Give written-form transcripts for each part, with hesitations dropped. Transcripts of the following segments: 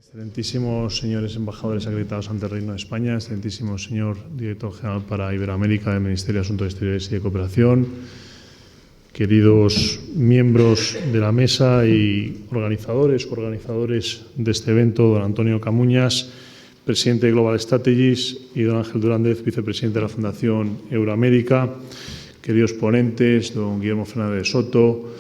Excelentísimos señores embajadores acreditados ante el Reino de España, excelentísimo señor director general para Iberoamérica del Ministerio de Asuntos Exteriores y de Cooperación, queridos miembros de la mesa y coorganizadores de este evento, don Antonio Camuñas, presidente de Global Strategies, y don Ángel Durández, vicepresidente de la Fundación Euroamérica, queridos ponentes, don Guillermo Fernández de Soto,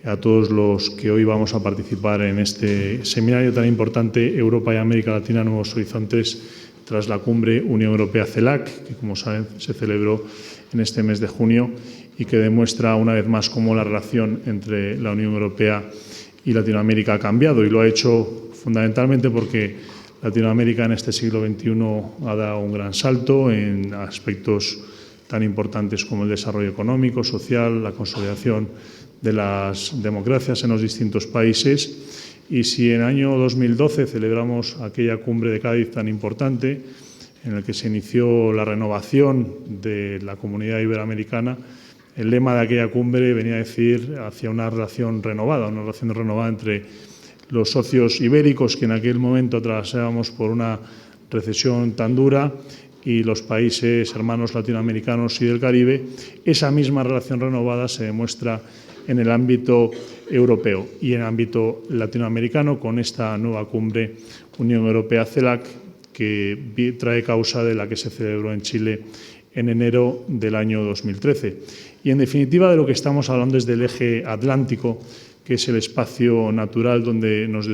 a todos los que hoy vamos a participar en este seminario tan importante, Europa y América Latina, Nuevos Horizontes, tras la cumbre Unión Europea-CELAC, que como saben se celebró en este mes de junio y que demuestra una vez más cómo la relación entre la Unión Europea y Latinoamérica ha cambiado, y lo ha hecho fundamentalmente porque Latinoamérica en este siglo XXI ha dado un gran salto en aspectos tan importantes como el desarrollo económico, social, la consolidación de las democracias en los distintos países. Y si en el año 2012 celebramos aquella cumbre de Cádiz tan importante, en la que se inició la renovación de la comunidad iberoamericana, el lema de aquella cumbre venía a decir hacia una relación renovada entre los socios ibéricos, que en aquel momento atravesábamos por una recesión tan dura, y los países hermanos latinoamericanos y del Caribe. Esa misma relación renovada se demuestra en el ámbito europeo y en el ámbito latinoamericano con esta nueva cumbre Unión Europea-CELAC, que trae causa de la que se celebró en Chile en enero del año 2013. Y, en definitiva, de lo que estamos hablando es del eje atlántico, que es el espacio natural donde nos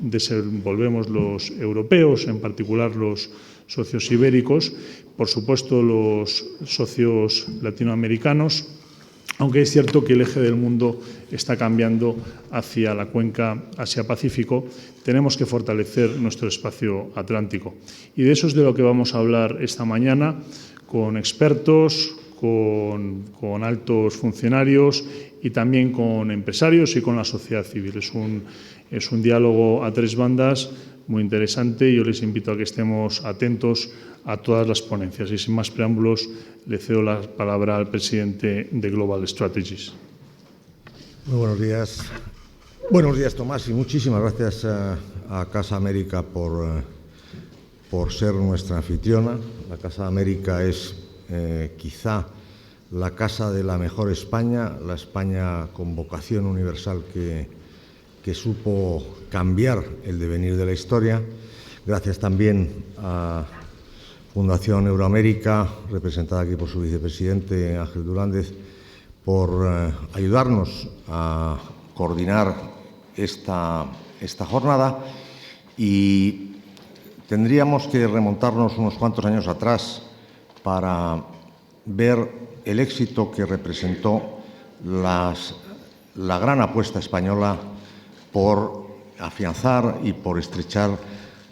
desenvolvemos los europeos, en particular los socios ibéricos, por supuesto los socios latinoamericanos, aunque es cierto que el eje del mundo está cambiando hacia la cuenca Asia-Pacífico. Tenemos que fortalecer nuestro espacio atlántico. Y de eso es de lo que vamos a hablar esta mañana con expertos, con altos funcionarios y también con empresarios y con la sociedad civil. Es un diálogo a tres bandas muy interesante, y yo les invito a que estemos atentos a todas las ponencias. Y sin más preámbulos, le cedo la palabra al presidente de Global Strategies. Muy buenos días. Buenos días, Tomás, y muchísimas gracias a Casa América por ser nuestra anfitriona. La Casa América es quizá la casa de la mejor España, la España con vocación universal que supo cambiar el devenir de la historia. Gracias también a Fundación Euroamérica, representada aquí por su vicepresidente Ángel Durández, por ayudarnos a coordinar esta jornada. Y tendríamos que remontarnos unos cuantos años atrás para ver el éxito que representó la gran apuesta española por afianzar y por estrechar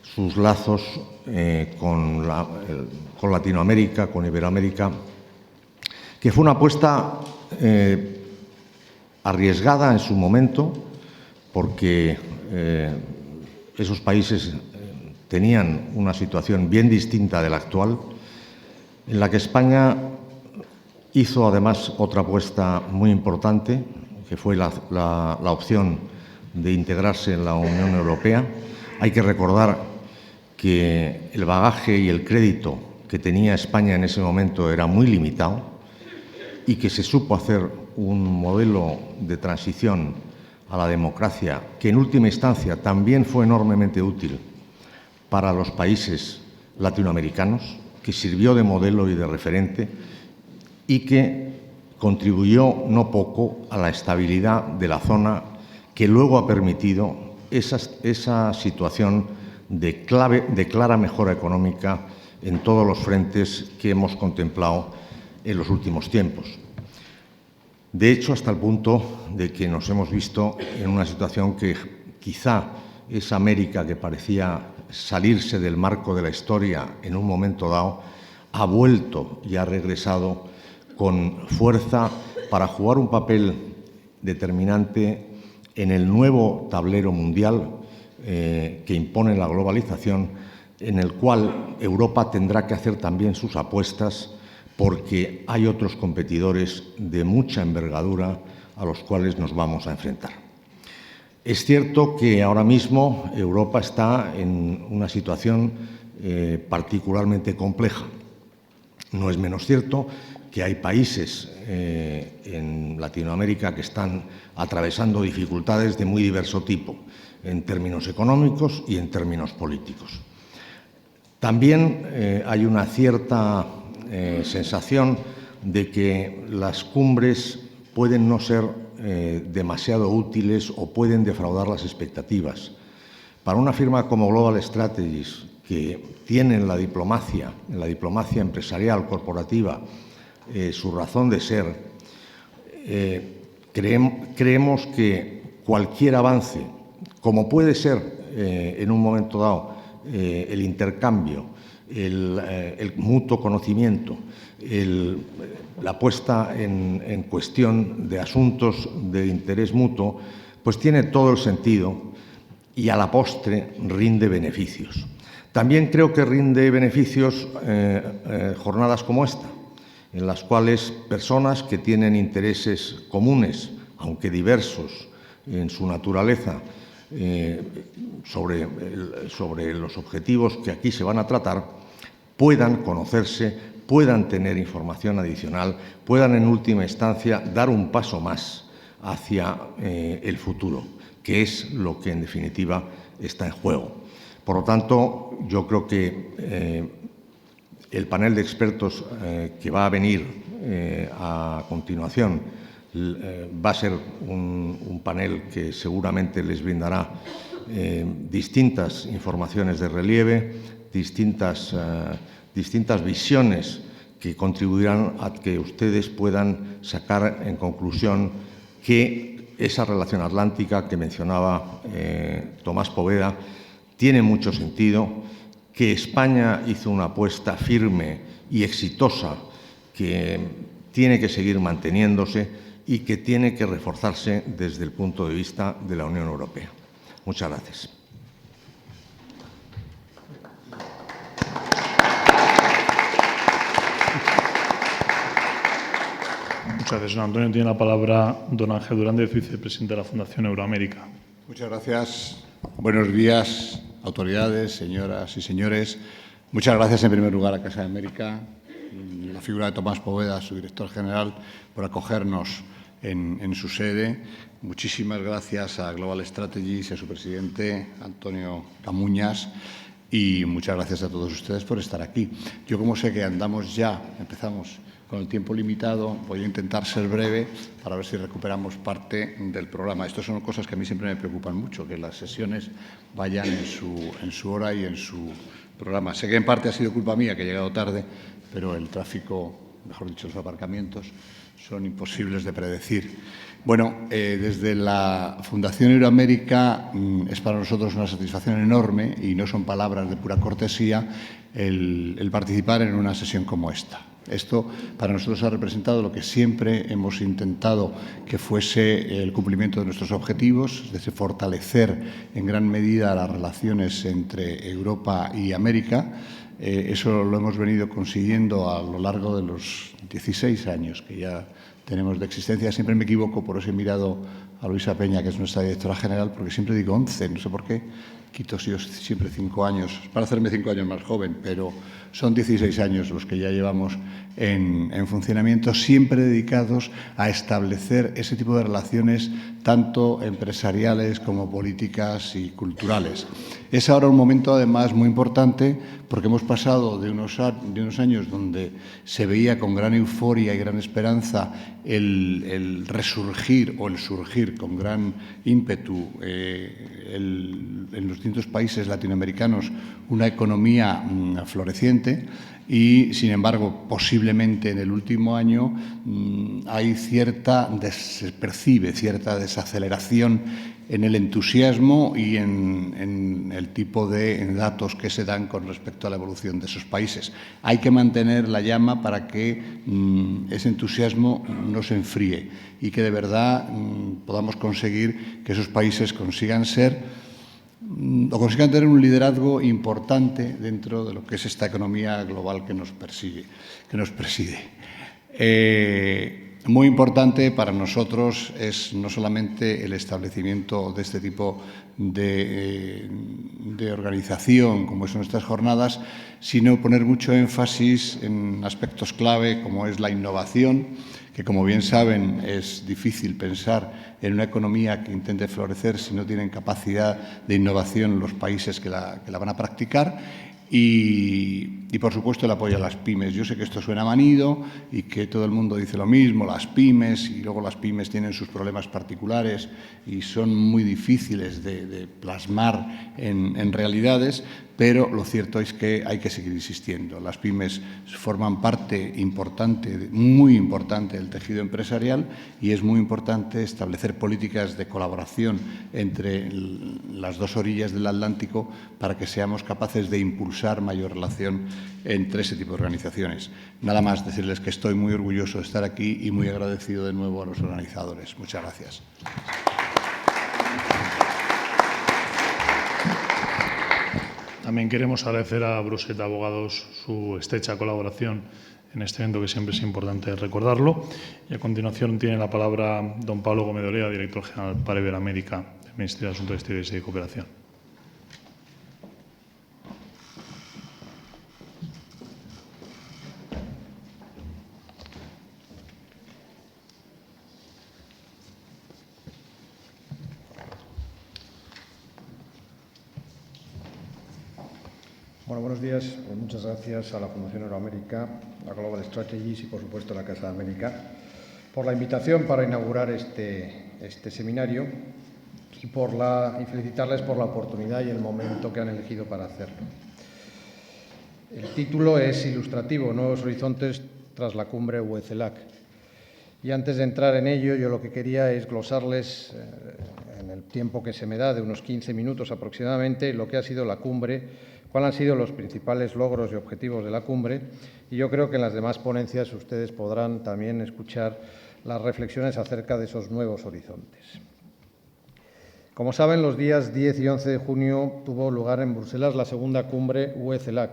sus lazos con Latinoamérica, con Iberoamérica, que fue una apuesta arriesgada en su momento, porque esos países tenían una situación bien distinta de la actual, en la que España hizo además otra apuesta muy importante, que fue la opción de integrarse en la Unión Europea. Hay que recordar que el bagaje y el crédito que tenía España en ese momento era muy limitado, y que se supo hacer un modelo de transición a la democracia que en última instancia también fue enormemente útil para los países latinoamericanos, que sirvió de modelo y de referente, y que contribuyó no poco a la estabilidad de la zona, que luego ha permitido esa situación de clara mejora económica en todos los frentes que hemos contemplado en los últimos tiempos. De hecho, hasta el punto de que nos hemos visto en una situación que quizá esa América que parecía salirse del marco de la historia en un momento dado, ha vuelto y ha regresado con fuerza para jugar un papel determinante en el nuevo tablero mundial que impone la globalización, en el cual Europa tendrá que hacer también sus apuestas, porque hay otros competidores de mucha envergadura a los cuales nos vamos a enfrentar. Es cierto que ahora mismo Europa está en una situación particularmente compleja. No es menos cierto que hay países en Latinoamérica que están atravesando dificultades de muy diverso tipo, en términos económicos y en términos políticos. También hay una cierta sensación de que las cumbres pueden no ser demasiado útiles o pueden defraudar las expectativas. Para una firma como Global Strategies, que tiene en la diplomacia empresarial, corporativa, su razón de ser, creemos que cualquier avance, como puede ser en un momento dado el intercambio, el mutuo conocimiento, la puesta en cuestión de asuntos de interés mutuo, pues tiene todo el sentido y a la postre rinde beneficios. También creo que rinde beneficios jornadas como esta, en las cuales personas que tienen intereses comunes, aunque diversos en su naturaleza, sobre los objetivos que aquí se van a tratar, puedan conocerse, puedan tener información adicional, puedan en última instancia dar un paso más hacia el futuro, que es lo que en definitiva está en juego. Por lo tanto, yo creo que el panel de expertos que va a venir a continuación va a ser un panel que seguramente les brindará distintas informaciones de relieve, distintas visiones que contribuirán a que ustedes puedan sacar en conclusión que esa relación atlántica que mencionaba Tomás Poveda tiene mucho sentido, que España hizo una apuesta firme y exitosa que tiene que seguir manteniéndose y que tiene que reforzarse desde el punto de vista de la Unión Europea. Muchas gracias. Muchas gracias, don Antonio. Tiene la palabra don Ángel Durandez, vicepresidente de la Fundación Euroamérica. Muchas gracias. Buenos días, autoridades, señoras y señores. Muchas gracias, en primer lugar, a Casa de América, la figura de Tomás Poveda, su director general, por acogernos en su sede. Muchísimas gracias a Global Strategies y a su presidente, Antonio Camuñas, y muchas gracias a todos ustedes por estar aquí. Yo, como sé que empezamos con el tiempo limitado, voy a intentar ser breve para ver si recuperamos parte del programa. Estas son cosas que a mí siempre me preocupan mucho, que las sesiones vayan en su hora y en su programa. Sé que en parte ha sido culpa mía, que he llegado tarde, pero el tráfico, mejor dicho, los aparcamientos, son imposibles de predecir. Bueno, desde la Fundación Euroamérica es para nosotros una satisfacción enorme, y no son palabras de pura cortesía, el participar en una sesión como esta. Esto para nosotros ha representado lo que siempre hemos intentado que fuese el cumplimiento de nuestros objetivos, es decir, fortalecer en gran medida las relaciones entre Europa y América. Eso lo hemos venido consiguiendo a lo largo de los 16 años que ya tenemos de existencia. Siempre me equivoco, por eso he mirado a Luisa Peña, que es nuestra directora general, porque siempre digo 11, no sé por qué. Quito yo siempre 5 años, para hacerme 5 años más joven, pero son 16 años los que ya llevamos en funcionamiento, siempre dedicados a establecer ese tipo de relaciones tanto empresariales como políticas y culturales. Es ahora un momento, además, muy importante, porque hemos pasado de unos años donde se veía con gran euforia y gran esperanza el resurgir o el surgir con gran ímpetu en los distintos países latinoamericanos una economía floreciente, y, sin embargo, posiblemente en el último año se percibe cierta desaceleración en el entusiasmo y en el tipo de datos que se dan con respecto a la evolución de esos países. Hay que mantener la llama para que ese entusiasmo no se enfríe y que de verdad podamos conseguir que esos países consigan tener un liderazgo importante dentro de lo que es esta economía global que nos preside. Muy importante para nosotros es no solamente el establecimiento de este tipo de organización, como son estas jornadas, sino poner mucho énfasis en aspectos clave como es la innovación, que, como bien saben, es difícil pensar en una economía que intente florecer si no tienen capacidad de innovación los países que la van a practicar. Y, por supuesto, el apoyo a las pymes. Yo sé que esto suena manido y que todo el mundo dice lo mismo, las pymes, y luego las pymes tienen sus problemas particulares y son muy difíciles de plasmar en realidades, pero lo cierto es que hay que seguir insistiendo. Las pymes forman parte importante, muy importante del tejido empresarial y es muy importante establecer políticas de colaboración entre las dos orillas del Atlántico para que seamos capaces de impulsar mayor relación entre ese tipo de organizaciones. Nada más decirles que estoy muy orgulloso de estar aquí y muy agradecido de nuevo a los organizadores. Muchas gracias. También queremos agradecer a Bruset Abogados su estrecha colaboración en este evento, que siempre es importante recordarlo. Y a continuación tiene la palabra don Pablo Gómez de Olea, director general para Iberoamérica del Ministerio de Asuntos Exteriores y de Cooperación. Bueno, buenos días. Muchas gracias a la Fundación Iberoamérica, a Global Strategies y, por supuesto, a la Casa de América por la invitación para inaugurar este seminario y felicitarles por la oportunidad y el momento que han elegido para hacerlo. El título es ilustrativo, Nuevos Horizontes tras la cumbre UE-CELAC. Y antes de entrar en ello, yo lo que quería es glosarles, en el tiempo que se me da, de unos 15 minutos aproximadamente, lo que ha sido la cumbre, cuáles han sido los principales logros y objetivos de la cumbre, y yo creo que en las demás ponencias ustedes podrán también escuchar las reflexiones acerca de esos nuevos horizontes. Como saben, los días 10 y 11 de junio tuvo lugar en Bruselas la segunda cumbre UE-CELAC.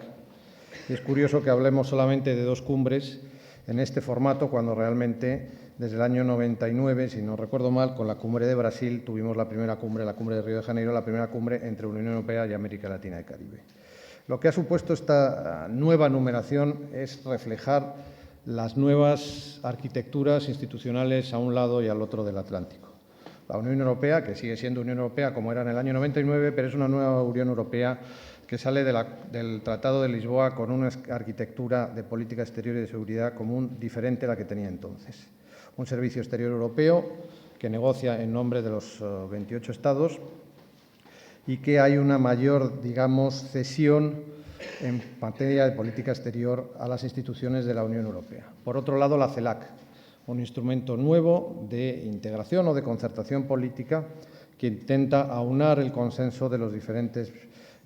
Y es curioso que hablemos solamente de dos cumbres en este formato, cuando realmente desde el año 99, si no recuerdo mal, con la cumbre de Brasil tuvimos la primera cumbre, la cumbre de Río de Janeiro, la primera cumbre entre Unión Europea y América Latina y Caribe. Lo que ha supuesto esta nueva numeración es reflejar las nuevas arquitecturas institucionales a un lado y al otro del Atlántico. La Unión Europea, que sigue siendo Unión Europea como era en el año 99, pero es una nueva Unión Europea que sale del Tratado de Lisboa con una arquitectura de política exterior y de seguridad común diferente a la que tenía entonces. Un servicio exterior europeo que negocia en nombre de los 28 Estados y que hay una mayor, digamos, cesión en materia de política exterior a las instituciones de la Unión Europea. Por otro lado, la CELAC, un instrumento nuevo de integración o de concertación política que intenta aunar el consenso de los diferentes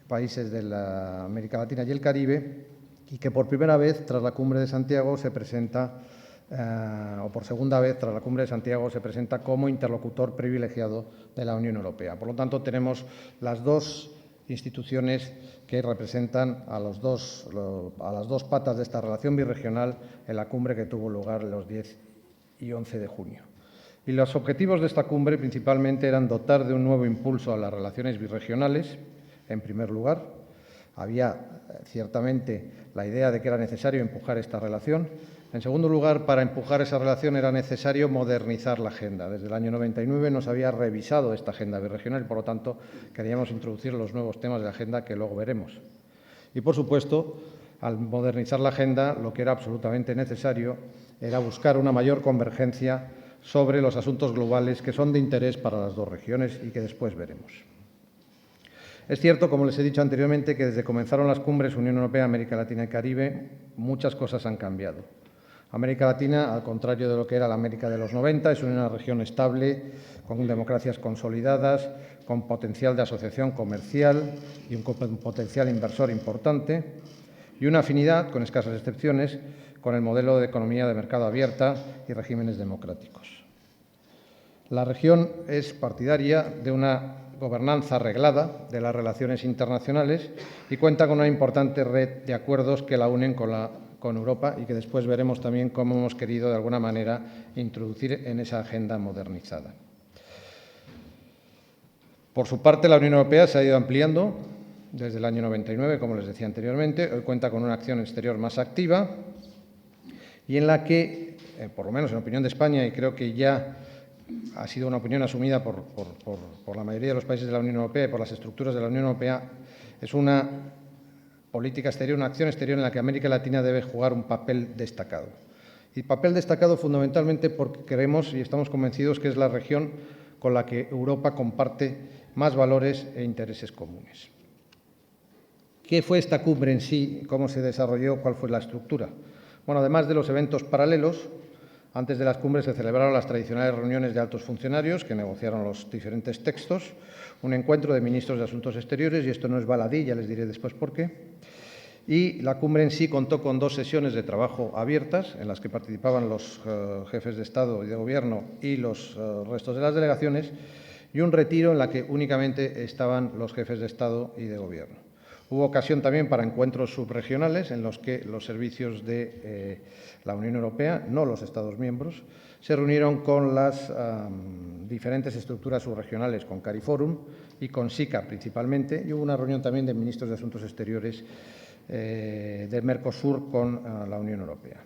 países de la América Latina y el Caribe y que por primera vez tras la cumbre de Santiago se presenta, o por segunda vez tras la cumbre de Santiago se presenta como interlocutor privilegiado de la Unión Europea. Por lo tanto, tenemos las dos instituciones que representan a las dos patas de esta relación birregional en la cumbre que tuvo lugar los 10 y 11 de junio. Y los objetivos de esta cumbre principalmente eran dotar de un nuevo impulso a las relaciones birregionales. En primer lugar, había ciertamente la idea de que era necesario empujar esta relación. En segundo lugar, para empujar esa relación era necesario modernizar la agenda. Desde el año 99 no se había revisado esta agenda birregional y, por lo tanto, queríamos introducir los nuevos temas de la agenda que luego veremos. Y, por supuesto, al modernizar la agenda, lo que era absolutamente necesario era buscar una mayor convergencia sobre los asuntos globales que son de interés para las dos regiones y que después veremos. Es cierto, como les he dicho anteriormente, que desde que comenzaron las cumbres Unión Europea, América Latina y Caribe, muchas cosas han cambiado. América Latina, al contrario de lo que era la América de los 90, es una región estable, con democracias consolidadas, con potencial de asociación comercial y un potencial inversor importante, y una afinidad, con escasas excepciones, con el modelo de economía de mercado abierta y regímenes democráticos. La región es partidaria de una gobernanza reglada de las relaciones internacionales y cuenta con una importante red de acuerdos que la unen con la con Europa y que después veremos también cómo hemos querido, de alguna manera, introducir en esa agenda modernizada. Por su parte, la Unión Europea se ha ido ampliando desde el año 99, como les decía anteriormente. Hoy cuenta con una acción exterior más activa y en la que, por lo menos en opinión de España, y creo que ya ha sido una opinión asumida por la mayoría de los países de la Unión Europea y por las estructuras de la Unión Europea, es una política exterior, una acción exterior en la que América Latina debe jugar un papel destacado. Y papel destacado fundamentalmente porque creemos y estamos convencidos que es la región con la que Europa comparte más valores e intereses comunes. ¿Qué fue esta cumbre en sí? ¿Cómo se desarrolló? ¿Cuál fue la estructura? Bueno, además de los eventos paralelos, antes de las cumbres se celebraron las tradicionales reuniones de altos funcionarios que negociaron los diferentes textos, un encuentro de ministros de Asuntos Exteriores, y esto no es baladí, ya les diré después por qué. Y la cumbre en sí contó con 2 sesiones de trabajo abiertas, en las que participaban los jefes de Estado y de Gobierno y los restos de las delegaciones, y un retiro en la que únicamente estaban los jefes de Estado y de Gobierno. Hubo ocasión también para encuentros subregionales en los que los servicios de la Unión Europea, no los Estados miembros, se reunieron con las diferentes estructuras subregionales, con CARIFORUM y con SICA principalmente, y hubo una reunión también de ministros de Asuntos Exteriores del Mercosur con la Unión Europea.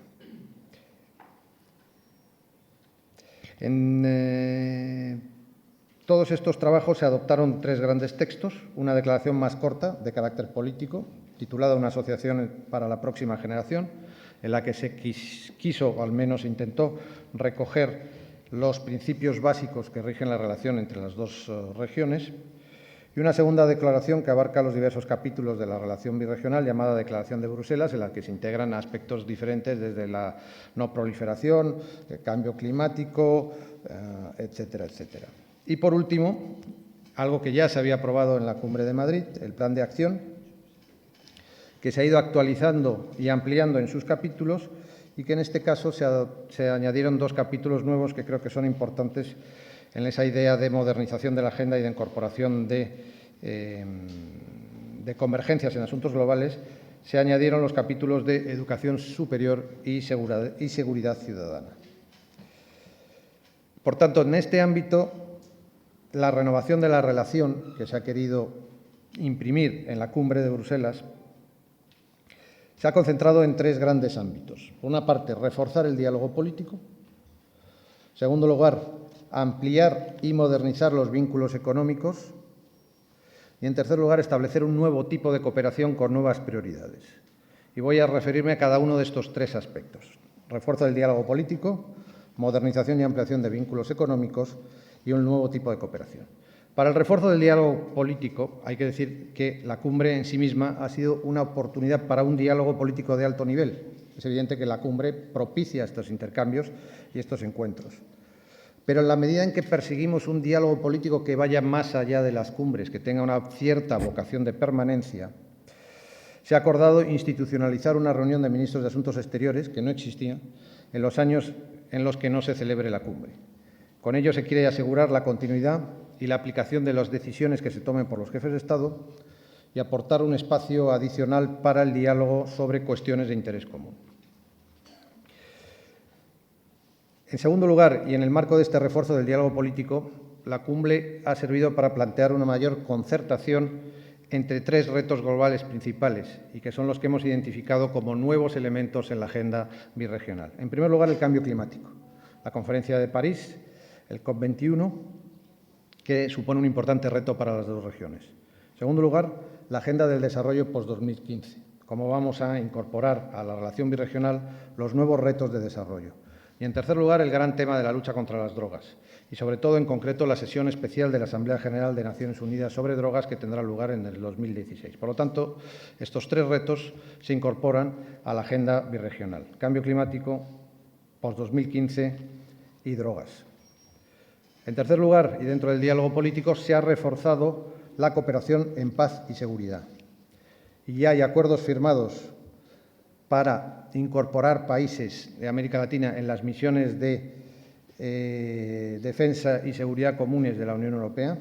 En todos estos trabajos se adoptaron 3 grandes textos, una declaración más corta, de carácter político, titulada Una asociación para la próxima generación, en la que se quiso, o al menos intentó, recoger los principios básicos que rigen la relación entre las 2 regiones, y una segunda declaración que abarca los diversos capítulos de la relación birregional, llamada Declaración de Bruselas, en la que se integran aspectos diferentes desde la no proliferación, el cambio climático, etcétera, etcétera. Y, por último, algo que ya se había aprobado en la Cumbre de Madrid, el Plan de Acción, que se ha ido actualizando y ampliando en sus capítulos y que en este caso se añadieron 2 capítulos nuevos que creo que son importantes en esa idea de modernización de la agenda y de incorporación de convergencias en asuntos globales. Se añadieron los capítulos de educación superior y seguridad ciudadana. Por tanto, en este ámbito, la renovación de la relación que se ha querido imprimir en la Cumbre de Bruselas se ha concentrado en 3 grandes ámbitos. Por una parte, reforzar el diálogo político. En segundo lugar, ampliar y modernizar los vínculos económicos. Y, en tercer lugar, establecer un nuevo tipo de cooperación con nuevas prioridades. Y voy a referirme a cada uno de estos 3 aspectos. Refuerzo del diálogo político, modernización y ampliación de vínculos económicos y un nuevo tipo de cooperación. Para el refuerzo del diálogo político, hay que decir que la cumbre en sí misma ha sido una oportunidad para un diálogo político de alto nivel. Es evidente que la cumbre propicia estos intercambios y estos encuentros. Pero en la medida en que perseguimos un diálogo político que vaya más allá de las cumbres, que tenga una cierta vocación de permanencia, se ha acordado institucionalizar una reunión de ministros de Asuntos Exteriores, que no existía, en los años en los que no se celebre la cumbre. Con ello se quiere asegurar la continuidad y la aplicación de las decisiones que se tomen por los jefes de Estado y aportar un espacio adicional para el diálogo sobre cuestiones de interés común. En segundo lugar, y en el marco de este refuerzo del diálogo político, la cumbre ha servido para plantear una mayor concertación entre 3 retos globales principales y que son los que hemos identificado como nuevos elementos en la agenda birregional. En primer lugar, el cambio climático. La Conferencia de París, el COP21, que supone un importante reto para las 2 regiones. En segundo lugar, la agenda del desarrollo post-2015. Cómo vamos a incorporar a la relación birregional los nuevos retos de desarrollo. Y, en tercer lugar, el gran tema de la lucha contra las drogas y, sobre todo, en concreto, la sesión especial de la Asamblea General de Naciones Unidas sobre drogas que tendrá lugar en el 2016. Por lo tanto, estos 3 retos se incorporan a la agenda birregional. Cambio climático, post-2015 y drogas. En tercer lugar, y dentro del diálogo político, se ha reforzado la cooperación en paz y seguridad. Y ya hay acuerdos firmados para incorporar países de América Latina en las misiones de defensa y seguridad comunes de la Unión Europea,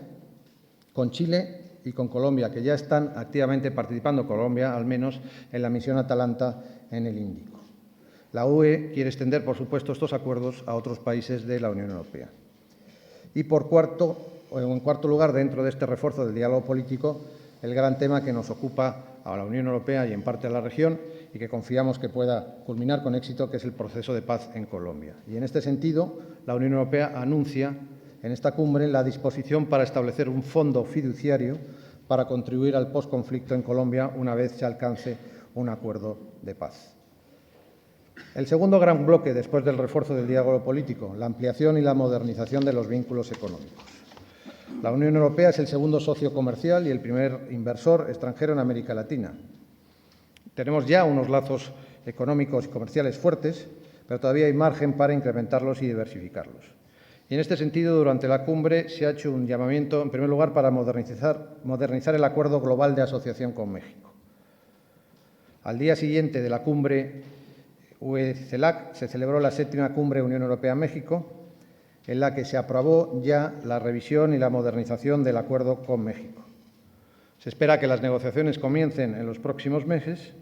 con Chile y con Colombia, que ya están activamente participando, Colombia al menos, en la misión Atalanta en el Índico. La UE quiere extender, por supuesto, estos acuerdos a otros países de la Unión Europea. Y en cuarto lugar, dentro de este refuerzo del diálogo político, el gran tema que nos ocupa a la Unión Europea y en parte a la región y que confiamos que pueda culminar con éxito, que es el proceso de paz en Colombia. Y en este sentido, la Unión Europea anuncia en esta cumbre la disposición para establecer un fondo fiduciario para contribuir al posconflicto en Colombia una vez se alcance un acuerdo de paz. El segundo gran bloque, después del refuerzo del diálogo político, la ampliación y la modernización de los vínculos económicos. La Unión Europea es el segundo socio comercial y el primer inversor extranjero en América Latina. Tenemos ya unos lazos económicos y comerciales fuertes, pero todavía hay margen para incrementarlos y diversificarlos. Y en este sentido, durante la cumbre se ha hecho un llamamiento, en primer lugar, para modernizar el Acuerdo Global de Asociación con México. Al día siguiente de la cumbre UE-CELAC se celebró la 7ª Cumbre Unión Europea-México, en la que se aprobó ya la revisión y la modernización del acuerdo con México. Se espera que las negociaciones comiencen en los próximos meses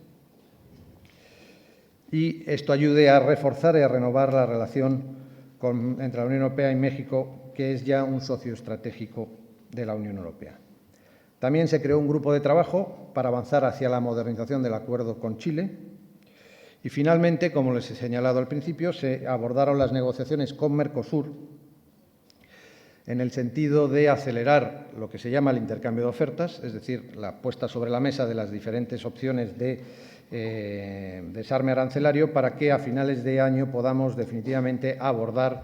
y esto ayude a reforzar y a renovar la relación entre la Unión Europea y México, que es ya un socio estratégico de la Unión Europea. También se creó un grupo de trabajo para avanzar hacia la modernización del acuerdo con Chile. Y finalmente, como les he señalado al principio, se abordaron las negociaciones con Mercosur en el sentido de acelerar lo que se llama el intercambio de ofertas, es decir, la puesta sobre la mesa de las diferentes opciones de desarme arancelario para que a finales de año podamos definitivamente abordar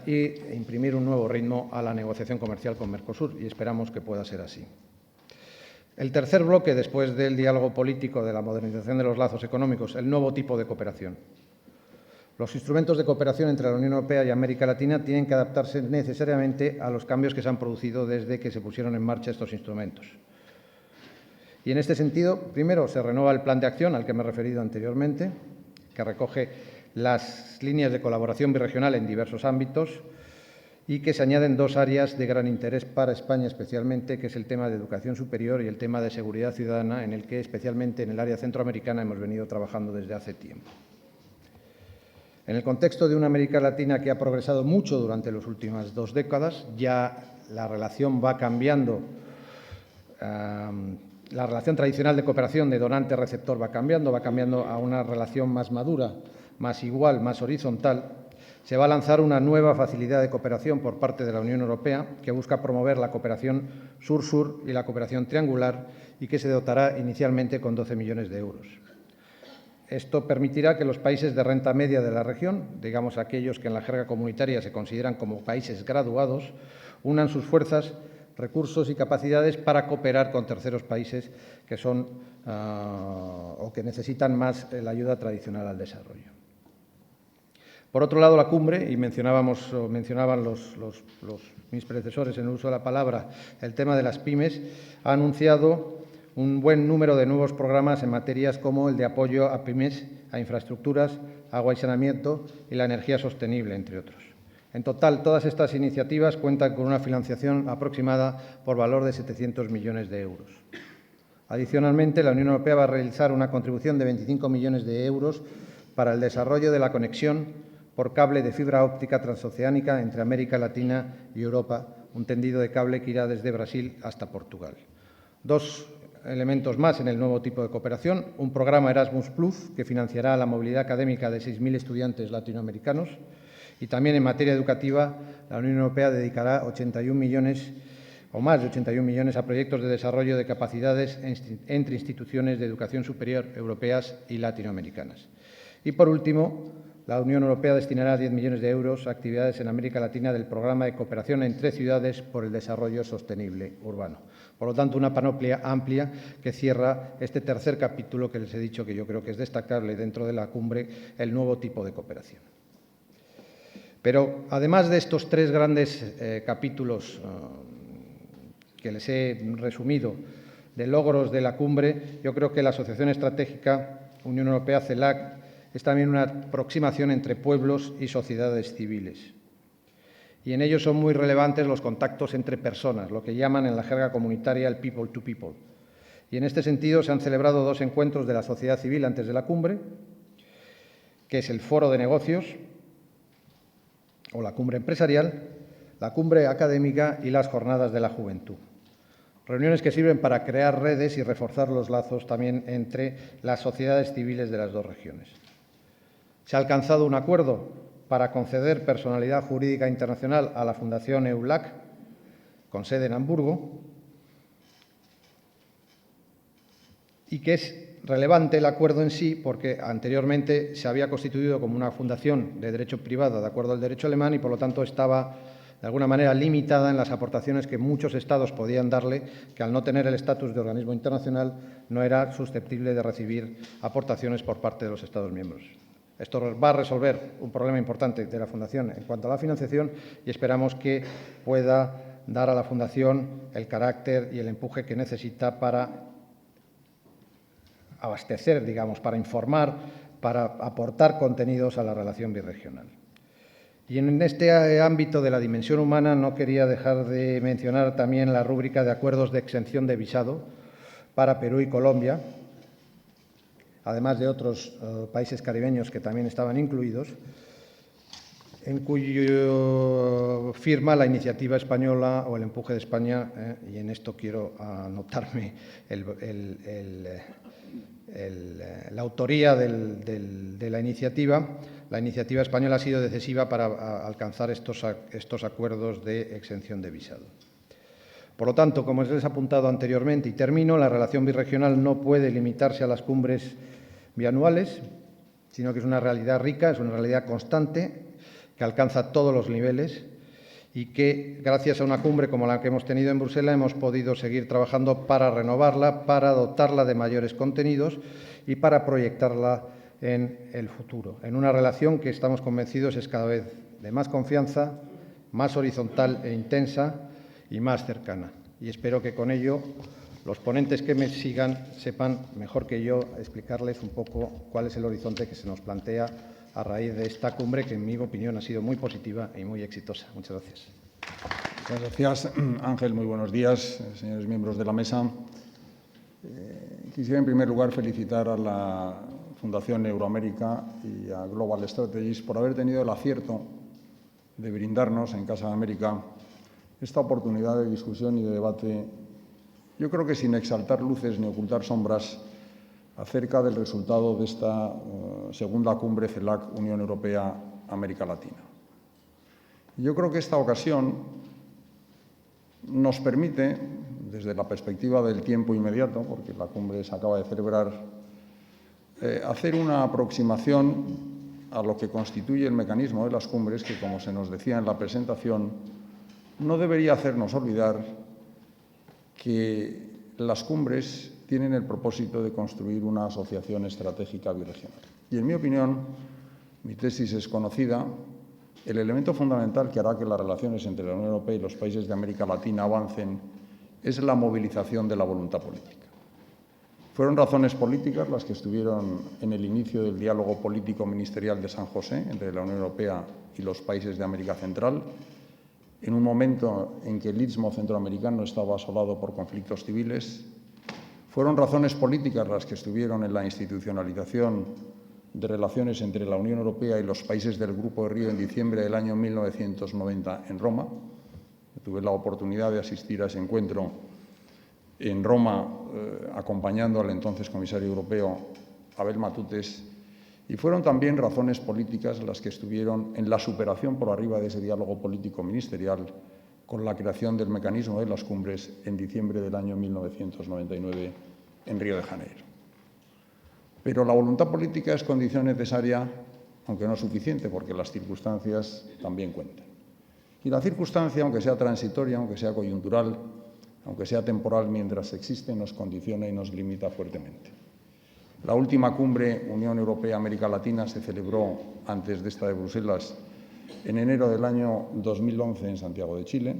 e imprimir un nuevo ritmo a la negociación comercial con Mercosur, y esperamos que pueda ser así. El tercer bloque, después del diálogo político, de la modernización de los lazos económicos, el nuevo tipo de cooperación. Los instrumentos de cooperación entre la Unión Europea y América Latina tienen que adaptarse necesariamente a los cambios que se han producido desde que se pusieron en marcha estos instrumentos. Y en este sentido, primero, se renueva el plan de acción al que me he referido anteriormente, que recoge las líneas de colaboración birregional en diversos ámbitos y que se añaden dos áreas de gran interés para España especialmente, que es el tema de educación superior y el tema de seguridad ciudadana, en el que especialmente en el área centroamericana hemos venido trabajando desde hace tiempo. En el contexto de una América Latina que ha progresado mucho durante las últimas 2 décadas, ya la relación va cambiando. La relación tradicional de cooperación de donante-receptor va cambiando a una relación más madura, más igual, más horizontal. Se va a lanzar una nueva facilidad de cooperación por parte de la Unión Europea que busca promover la cooperación sur-sur y la cooperación triangular y que se dotará inicialmente con 12 millones de euros. Esto permitirá que los países de renta media de la región, digamos aquellos que en la jerga comunitaria se consideran como países graduados, unan sus fuerzas, recursos y capacidades para cooperar con terceros países que son o que necesitan más la ayuda tradicional al desarrollo. Por otro lado, la cumbre, y mencionaban mis predecesores en el uso de la palabra, el tema de las pymes, ha anunciado un buen número de nuevos programas en materias como el de apoyo a pymes, a infraestructuras, agua y saneamiento y la energía sostenible, entre otros. En total, todas estas iniciativas cuentan con una financiación aproximada por valor de 700 millones de euros. Adicionalmente, la Unión Europea va a realizar una contribución de 25 millones de euros para el desarrollo de la conexión por cable de fibra óptica transoceánica entre América Latina y Europa, un tendido de cable que irá desde Brasil hasta Portugal. 2 elementos más en el nuevo tipo de cooperación: un programa Erasmus Plus que financiará la movilidad académica de 6.000 estudiantes latinoamericanos, y también en materia educativa la Unión Europea dedicará 81 millones o más de 81 millones a proyectos de desarrollo de capacidades entre instituciones de educación superior europeas y latinoamericanas. Y por último, la Unión Europea destinará 10 millones de euros a actividades en América Latina del Programa de Cooperación entre Ciudades por el Desarrollo Sostenible Urbano. Por lo tanto, una panoplia amplia que cierra este tercer capítulo que les he dicho que yo creo que es destacable dentro de la cumbre, el nuevo tipo de cooperación. Pero, además de estos 3 grandes capítulos que les he resumido de logros de la cumbre, yo creo que la Asociación Estratégica Unión Europea-CELAC es también una aproximación entre pueblos y sociedades civiles. Y en ello son muy relevantes los contactos entre personas, lo que llaman en la jerga comunitaria el people to people. Y en este sentido se han celebrado 2 encuentros de la sociedad civil antes de la cumbre, que es el Foro de Negocios o la Cumbre Empresarial, la Cumbre Académica y las Jornadas de la Juventud. Reuniones que sirven para crear redes y reforzar los lazos también entre las sociedades civiles de las dos regiones. Se ha alcanzado un acuerdo para conceder personalidad jurídica internacional a la Fundación EULAC, con sede en Hamburgo, y que es relevante el acuerdo en sí porque anteriormente se había constituido como una fundación de derecho privado de acuerdo al derecho alemán y, por lo tanto, estaba de alguna manera limitada en las aportaciones que muchos Estados podían darle, que al no tener el estatus de organismo internacional no era susceptible de recibir aportaciones por parte de los Estados miembros. Esto va a resolver un problema importante de la Fundación en cuanto a la financiación y esperamos que pueda dar a la Fundación el carácter y el empuje que necesita para abastecer, digamos, para informar, para aportar contenidos a la relación birregional. Y en este ámbito de la dimensión humana no quería dejar de mencionar también la rúbrica de acuerdos de exención de visado para Perú y Colombia, además de otros países caribeños que también estaban incluidos, en cuyo firma la iniciativa española o el empuje de España, y en esto quiero anotarme la autoría de la iniciativa. La iniciativa española ha sido decisiva para alcanzar estos acuerdos de exención de visado. Por lo tanto, como les he apuntado anteriormente, y termino, la relación birregional no puede limitarse a las cumbres bianuales, sino que es una realidad rica, es una realidad constante, que alcanza todos los niveles y que, gracias a una cumbre como la que hemos tenido en Bruselas, hemos podido seguir trabajando para renovarla, para dotarla de mayores contenidos y para proyectarla en el futuro, en una relación que estamos convencidos es cada vez de más confianza, más horizontal e intensa y más cercana. Y espero que con ello los ponentes que me sigan sepan mejor que yo explicarles un poco cuál es el horizonte que se nos plantea a raíz de esta cumbre, que en mi opinión ha sido muy positiva y muy exitosa. Muchas gracias. Muchas gracias, Ángel. Muy buenos días, señores miembros de la mesa. Quisiera, en primer lugar, felicitar a la Fundación Euroamérica y a Global Strategies por haber tenido el acierto de brindarnos en Casa de América esta oportunidad de discusión y de debate, yo creo que sin exaltar luces ni ocultar sombras, acerca del resultado de esta segunda cumbre CELAC Unión Europea-América Latina. Yo creo que esta ocasión nos permite, desde la perspectiva del tiempo inmediato, porque la cumbre se acaba de celebrar, hacer una aproximación a lo que constituye el mecanismo de las cumbres, que, como se nos decía en la presentación, no debería hacernos olvidar que las cumbres tienen el propósito de construir una asociación estratégica birregional. Y, en mi opinión, mi tesis es conocida, el elemento fundamental que hará que las relaciones entre la Unión Europea y los países de América Latina avancen es la movilización de la voluntad política. Fueron razones políticas las que estuvieron en el inicio del diálogo político ministerial de San José entre la Unión Europea y los países de América Central, en un momento en que el istmo centroamericano estaba asolado por conflictos civiles. Fueron razones políticas las que estuvieron en la institucionalización de relaciones entre la Unión Europea y los países del Grupo de Río en diciembre del año 1990 en Roma. Tuve la oportunidad de asistir a ese encuentro en Roma, acompañando al entonces comisario europeo Abel Matutes, y fueron también razones políticas las que estuvieron en la superación por arriba de ese diálogo político ministerial con la creación del mecanismo de las cumbres en diciembre del año 1999 en Río de Janeiro. Pero la voluntad política es condición necesaria, aunque no suficiente, porque las circunstancias también cuentan. Y la circunstancia, aunque sea transitoria, aunque sea coyuntural, aunque sea temporal, mientras existe, nos condiciona y nos limita fuertemente. La última cumbre Unión Europea-América Latina se celebró antes de esta de Bruselas en enero del año 2011 en Santiago de Chile.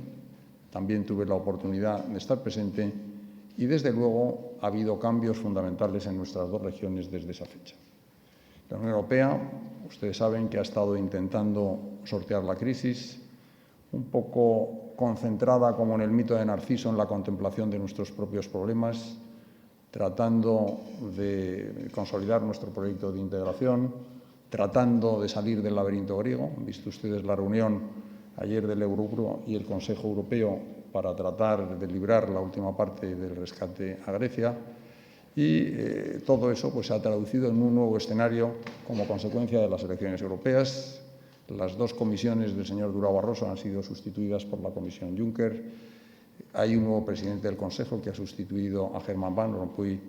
También tuve la oportunidad de estar presente y, desde luego, ha habido cambios fundamentales en nuestras dos regiones desde esa fecha. La Unión Europea, ustedes saben que ha estado intentando sortear la crisis, un poco concentrada, como en el mito de Narciso, en la contemplación de nuestros propios problemas, tratando de consolidar nuestro proyecto de integración, tratando de salir del laberinto griego. Han visto ustedes la reunión ayer del Eurogrupo y el Consejo Europeo para tratar de librar la última parte del rescate a Grecia. Y todo eso pues, se ha traducido en un nuevo escenario como consecuencia de las elecciones europeas. Las dos comisiones del señor Durão Barroso han sido sustituidas por la Comisión Juncker. Hay un nuevo presidente del Consejo que ha sustituido a Herman Van Rompuy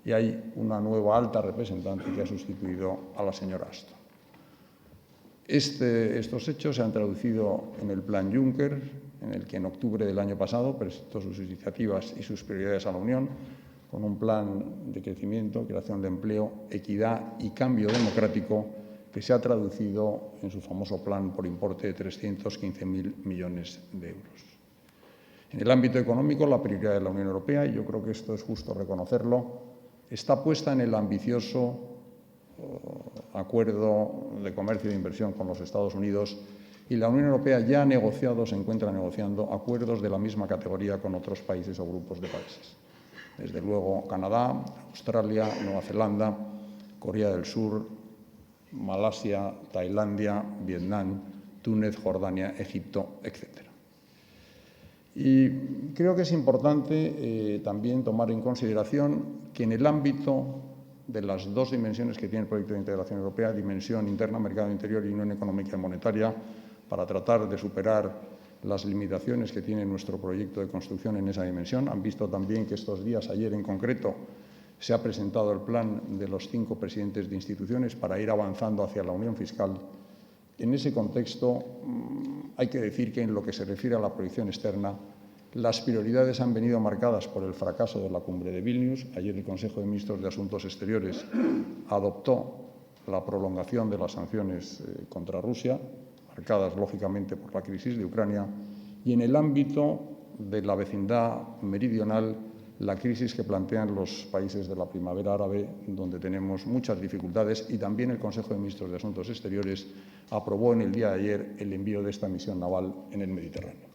y hay una nueva alta representante que ha sustituido a la señora Ashton. Estos hechos se han traducido en el Plan Juncker, en el que en octubre del año pasado presentó sus iniciativas y sus prioridades a la Unión, con un plan de crecimiento, creación de empleo, equidad y cambio democrático que se ha traducido en su famoso plan por importe de 315.000 millones de euros. En el ámbito económico, la prioridad de la Unión Europea, y yo creo que esto es justo reconocerlo, está puesta en el ambicioso acuerdo de comercio e inversión con los Estados Unidos, y la Unión Europea ya ha negociado, se encuentra negociando acuerdos de la misma categoría con otros países o grupos de países. Desde luego Canadá, Australia, Nueva Zelanda, Corea del Sur, Malasia, Tailandia, Vietnam, Túnez, Jordania, Egipto, etc. Y creo que es importante también tomar en consideración que en el ámbito de las dos dimensiones que tiene el proyecto de integración europea, dimensión interna, mercado interior y unión económica y monetaria, para tratar de superar las limitaciones que tiene nuestro proyecto de construcción en esa dimensión. Han visto también que estos días, ayer en concreto, se ha presentado el plan de los 5 presidentes de instituciones para ir avanzando hacia la unión fiscal. En ese contexto, hay que decir que en lo que se refiere a la proyección externa, las prioridades han venido marcadas por el fracaso de la cumbre de Vilnius. Ayer el Consejo de Ministros de Asuntos Exteriores adoptó la prolongación de las sanciones contra Rusia, marcadas lógicamente por la crisis de Ucrania, y en el ámbito de la vecindad meridional, la crisis que plantean los países de la primavera árabe, donde tenemos muchas dificultades, y también el Consejo de Ministros de Asuntos Exteriores aprobó en el día de ayer el envío de esta misión naval en el Mediterráneo.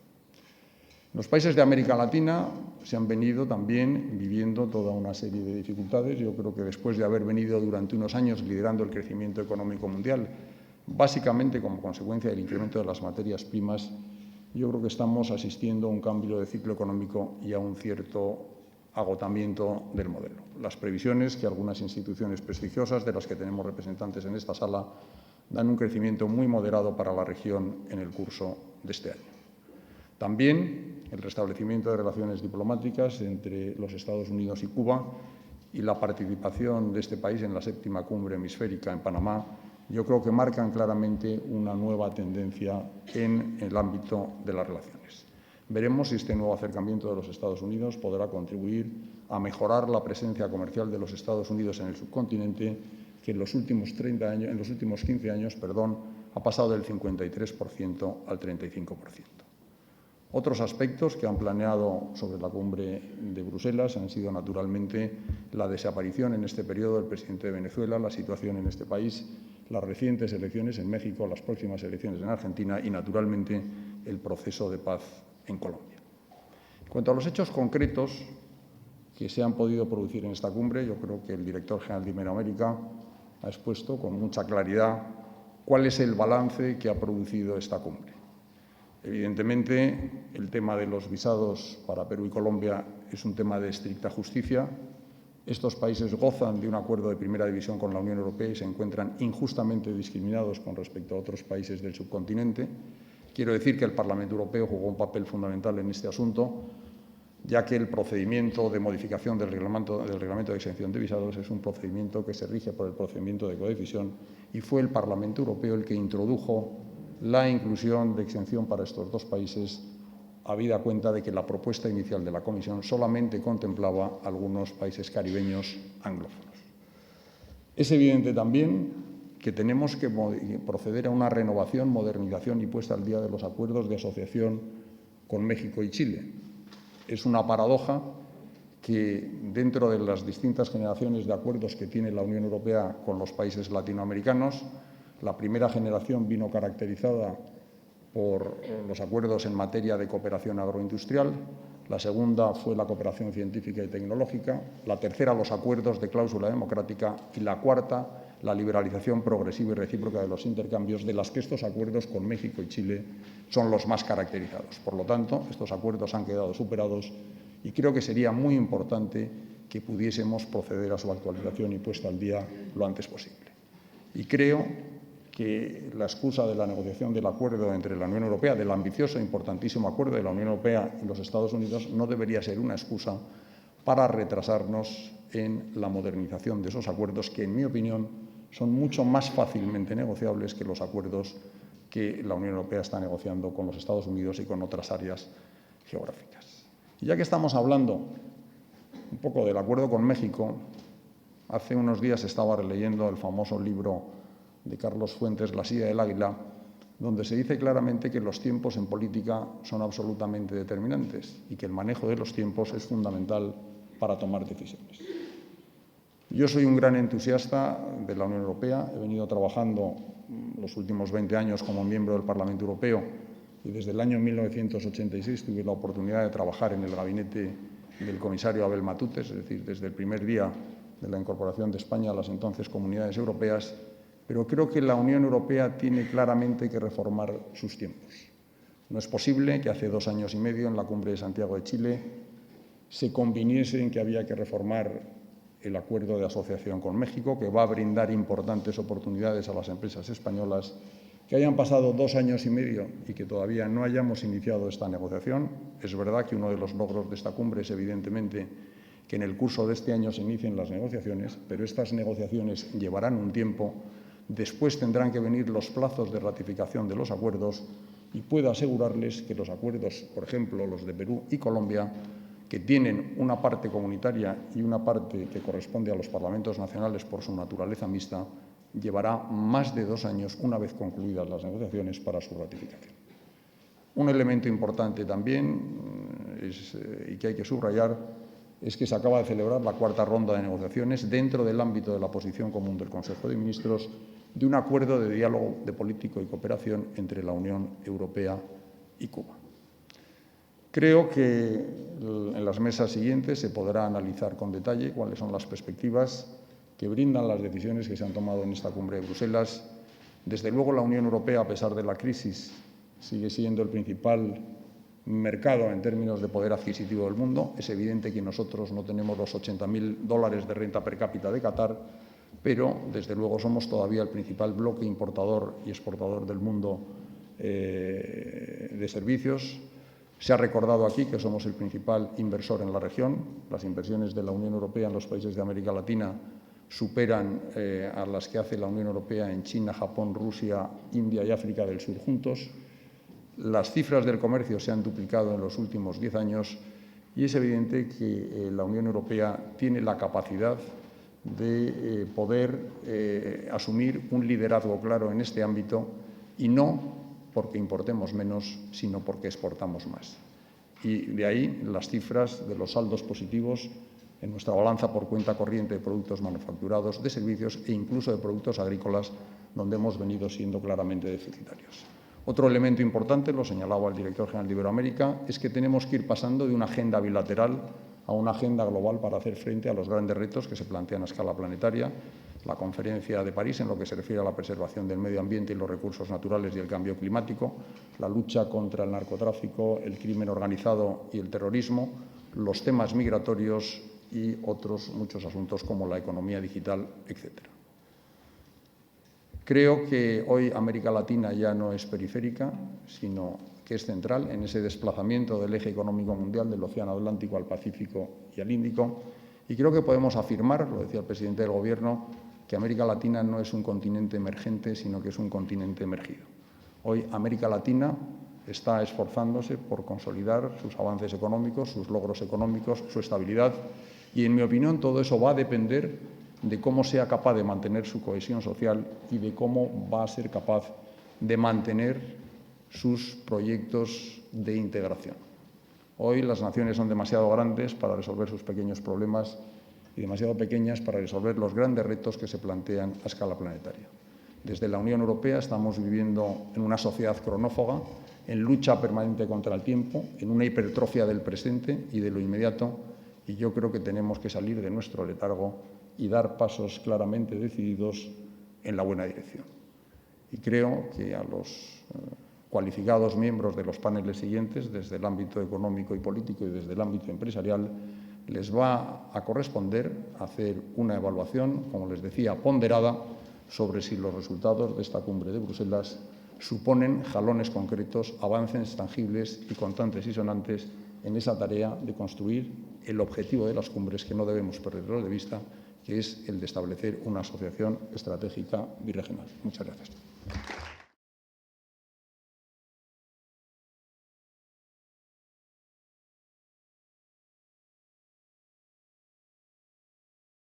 Los países de América Latina se han venido también viviendo toda una serie de dificultades. Yo creo que después de haber venido durante unos años liderando el crecimiento económico mundial, básicamente como consecuencia del incremento de las materias primas, yo creo que estamos asistiendo a un cambio de ciclo económico y a un cierto agotamiento del modelo. Las previsiones que algunas instituciones prestigiosas, de las que tenemos representantes en esta sala, dan un crecimiento muy moderado para la región en el curso de este año. También el restablecimiento de relaciones diplomáticas entre los Estados Unidos y Cuba y la participación de este país en la 7ª cumbre hemisférica en Panamá, yo creo que marcan claramente una nueva tendencia en el ámbito de las relaciones. Veremos si este nuevo acercamiento de los Estados Unidos podrá contribuir a mejorar la presencia comercial de los Estados Unidos en el subcontinente, que en los últimos 15 años, ha pasado del 53% al 35%. Otros aspectos que han planeado sobre la cumbre de Bruselas han sido, naturalmente, la desaparición en este periodo del presidente de Venezuela, la situación en este país, las recientes elecciones en México, las próximas elecciones en Argentina y, naturalmente, el proceso de paz en Colombia. En cuanto a los hechos concretos que se han podido producir en esta cumbre, yo creo que el director general de Iberoamérica ha expuesto con mucha claridad cuál es el balance que ha producido esta cumbre. Evidentemente, el tema de los visados para Perú y Colombia es un tema de estricta justicia. Estos países gozan de un acuerdo de primera división con la Unión Europea y se encuentran injustamente discriminados con respecto a otros países del subcontinente. Quiero decir que el Parlamento Europeo jugó un papel fundamental en este asunto, ya que el procedimiento de modificación del reglamento de exención de visados es un procedimiento que se rige por el procedimiento de codecisión y fue el Parlamento Europeo el que introdujo la inclusión de exención para estos dos países, habida cuenta de que la propuesta inicial de la Comisión solamente contemplaba algunos países caribeños anglófonos. Es evidente también que tenemos que proceder a una renovación, modernización y puesta al día de los acuerdos de asociación con México y Chile. Es una paradoja que dentro de las distintas generaciones de acuerdos que tiene la Unión Europea con los países latinoamericanos, la primera generación vino caracterizada por los acuerdos en materia de cooperación agroindustrial, la segunda fue la cooperación científica y tecnológica, la tercera los acuerdos de cláusula democrática y la cuarta la liberalización progresiva y recíproca de los intercambios, de las que estos acuerdos con México y Chile son los más caracterizados. Por lo tanto, estos acuerdos han quedado superados y creo que sería muy importante que pudiésemos proceder a su actualización y puesta al día lo antes posible. Y creo que la excusa de la negociación del acuerdo entre la Unión Europea, del ambicioso e importantísimo acuerdo de la Unión Europea y los Estados Unidos, no debería ser una excusa para retrasarnos en la modernización de esos acuerdos que, en mi opinión, son mucho más fácilmente negociables que los acuerdos que la Unión Europea está negociando con los Estados Unidos y con otras áreas geográficas. Y ya que estamos hablando un poco del acuerdo con México, hace unos días estaba releyendo el famoso libro de Carlos Fuentes, La silla del águila, donde se dice claramente que los tiempos en política son absolutamente determinantes y que el manejo de los tiempos es fundamental para tomar decisiones. Yo soy un gran entusiasta de la Unión Europea, he venido trabajando los últimos 20 años como miembro del Parlamento Europeo y desde el año 1986 tuve la oportunidad de trabajar en el gabinete del comisario Abel Matute, es decir, desde el primer día de la incorporación de España a las entonces Comunidades Europeas, pero creo que la Unión Europea tiene claramente que reformar sus tiempos. No es posible que hace 2 años y medio, en la cumbre de Santiago de Chile, se conviniese en que había que reformar el acuerdo de asociación con México, que va a brindar importantes oportunidades a las empresas españolas, que hayan pasado 2 años y medio y que todavía no hayamos iniciado esta negociación. Es verdad que uno de los logros de esta cumbre es, evidentemente, que en el curso de este año se inicien las negociaciones, pero estas negociaciones llevarán un tiempo. Después tendrán que venir los plazos de ratificación de los acuerdos y puedo asegurarles que los acuerdos, por ejemplo, los de Perú y Colombia, que tienen una parte comunitaria y una parte que corresponde a los parlamentos nacionales por su naturaleza mixta, llevará más de 2 años, una vez concluidas las negociaciones, para su ratificación. Un elemento importante también y que hay que subrayar es que se acaba de celebrar la 4ª ronda de negociaciones dentro del ámbito de la posición común del Consejo de Ministros de un acuerdo de diálogo de político y cooperación entre la Unión Europea y Cuba. Creo que en las mesas siguientes se podrá analizar con detalle cuáles son las perspectivas que brindan las decisiones que se han tomado en esta cumbre de Bruselas. Desde luego, la Unión Europea, a pesar de la crisis, sigue siendo el principal mercado en términos de poder adquisitivo del mundo. Es evidente que nosotros no tenemos los $80.000 de renta per cápita de Qatar, pero desde luego somos todavía el principal bloque importador y exportador del mundo de servicios. Se ha recordado aquí que somos el principal inversor en la región. Las inversiones de la Unión Europea en los países de América Latina superan a las que hace la Unión Europea en China, Japón, Rusia, India y África del Sur juntos. Las cifras del comercio se han duplicado en los últimos 10 años y es evidente que la Unión Europea tiene la capacidad de poder asumir un liderazgo claro en este ámbito y no porque importemos menos, sino porque exportamos más. Y de ahí las cifras de los saldos positivos en nuestra balanza por cuenta corriente de productos manufacturados, de servicios e incluso de productos agrícolas, donde hemos venido siendo claramente deficitarios. Otro elemento importante, lo señalaba el director general de Iberoamérica, es que tenemos que ir pasando de una agenda bilateral a una agenda global para hacer frente a los grandes retos que se plantean a escala planetaria. La Conferencia de París, en lo que se refiere a la preservación del medio ambiente y los recursos naturales y el cambio climático, la lucha contra el narcotráfico, el crimen organizado y el terrorismo, los temas migratorios y otros muchos asuntos como la economía digital, etc. Creo que hoy América Latina ya no es periférica, sino que es central en ese desplazamiento del eje económico mundial del Océano Atlántico al Pacífico y al Índico. Y creo que podemos afirmar, lo decía el presidente del Gobierno, que América Latina no es un continente emergente, sino que es un continente emergido. Hoy América Latina está esforzándose por consolidar sus avances económicos, sus logros económicos, su estabilidad y, en mi opinión, todo eso va a depender de cómo sea capaz de mantener su cohesión social y de cómo va a ser capaz de mantener sus proyectos de integración. Hoy las naciones son demasiado grandes para resolver sus pequeños problemas y demasiado pequeñas para resolver los grandes retos que se plantean a escala planetaria. Desde la Unión Europea estamos viviendo en una sociedad cronófaga, en lucha permanente contra el tiempo, en una hipertrofia del presente y de lo inmediato, y yo creo que tenemos que salir de nuestro letargo y dar pasos claramente decididos en la buena dirección. Y creo que a los cualificados miembros de los paneles siguientes, desde el ámbito económico y político y desde el ámbito empresarial, les va a corresponder hacer una evaluación, como les decía, ponderada sobre si los resultados de esta cumbre de Bruselas suponen jalones concretos, avances tangibles y contantes y sonantes en esa tarea de construir el objetivo de las cumbres, que no debemos perderlo de vista, que es el de establecer una asociación estratégica birregional. Muchas gracias.